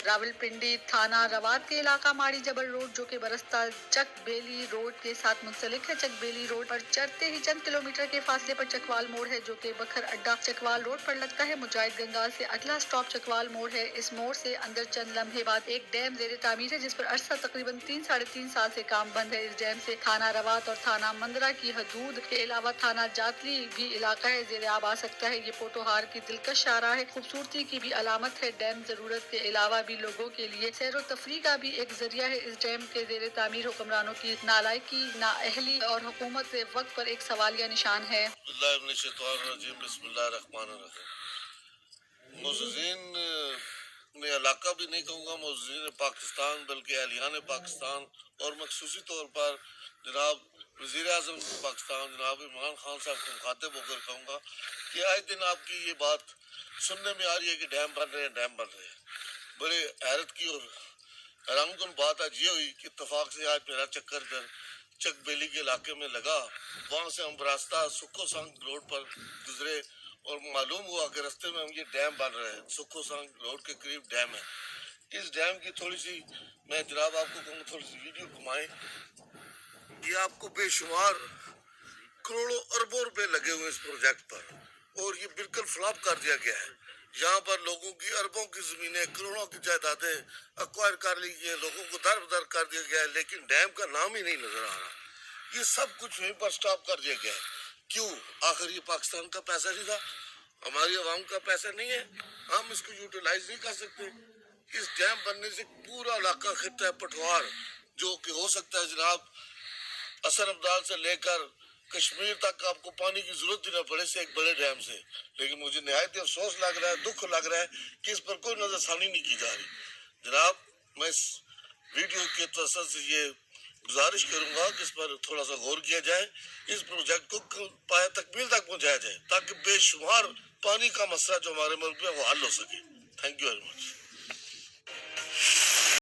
रावलपिंडी थाना रवात के इलाका माड़ी जबल रोड जो कि बरस्ता चक बेली रोड के साथ मुंसलिक है। चक बेली रोड पर चढ़ते ही चंद किलोमीटर के फासले पर चकवाल मोड़ है जो कि बखर अड्डा चकवाल रोड पर लगता है। मुजाहिद गंगाल से अगला स्टॉप चकवाल मोड़ है। इस मोड़ से अंदर चंद लम्हे बाद एक डैम जेर तामीर है जिस पर अरसा तकरीबन 3-3.5 साल से काम बंद है। इस डैम से थाना रवात और थाना मंदरा की हदूद के अलावा थाना जातली भी इलाका है जेर आब आ सकता है। ये पोटोहार की दिलकश शाहराह है, खूबसूरती की भी अलामत है। डैम जरूरत के अलावा भी लोगों के लिए सैर व तफरीह का भी एक जरिया है। इस डैम के जेर तामीर हुक्मरानों की नालायकी, नाअहली और हुकूमत से वक्त पर एक सवालिया निशान है। मुअज़्ज़िज़ीन में इलाका भी नहीं कहूँगा, मुअज़्ज़िज़ीन पाकिस्तान बल्कि अहलियान पाकिस्तान और मखसूसी तौर पर जनाब वज़ीर आज़म पाकिस्तान जनाब इमरान खान साहब को मुखातिब होकर कहूँगा कि आए दिन आपकी ये बात सुनने में आ रही है कि डैम बन रहे हैं, डैम बन रहे हैं। बड़े हैरत की और हैरानकुन बात आज ये हुई कि इत्तफाक से आज मेरा चक्कर इधर चक बेली के इलाके में लगा। वहाँ से हम रास्ता सुक्को सांग रोड पर गुजरे और मालूम हुआ कि रास्ते में हम ये डैम बन रहे हैं। सुक्को सांग रोड के करीब डैम है। इस डैम की थोड़ी सी मैं जनाब आपको कहूँगा थोड़ी सी वीडियो घुमाएं। ये आपको बेशुमार करोड़ों अरबों रुपए लगे हुए इस प्रोजेक्ट पर और ये बिल्कुल फ्लॉप कर दिया गया है। यहाँ पर लोगों की अरबों की जमीनें, करोड़ों की जायदादें अक्वायर कर ली गई, लोगों को दर बदर कर दिया गया है, लेकिन डैम का नाम ही नहीं नजर आ रहा। ये सब कुछ वहीं पर स्टॉप कर दिया गया है। क्यों? आखिर ये पाकिस्तान का पैसा नहीं था, हमारी आवाम का पैसा नहीं है, हम इसको यूटिलाइज नहीं कर सकते। इस डैम बनने से पूरा इलाका खिता है पठवार, जो कि हो सकता है जनाब असर अब्दाल से लेकर कश्मीर तक आपको पानी की जरूरत ही न पड़े से एक बड़े डैम से। लेकिन मुझे निहायत अफसोस लग रहा है, दुख लग रहा है कि इस पर कोई नजरसानी नहीं की जा रही। जनाब मैं इस वीडियो के तवज्जुह से ये गुजारिश करूंगा कि इस पर थोड़ा सा गौर किया जाए, इस प्रोजेक्ट को पाया तकमील तक पहुंचाया जाए ताकि बेशुमार पानी का मसला जो हमारे मुल्क में वो हल हो सके। Thank you very much.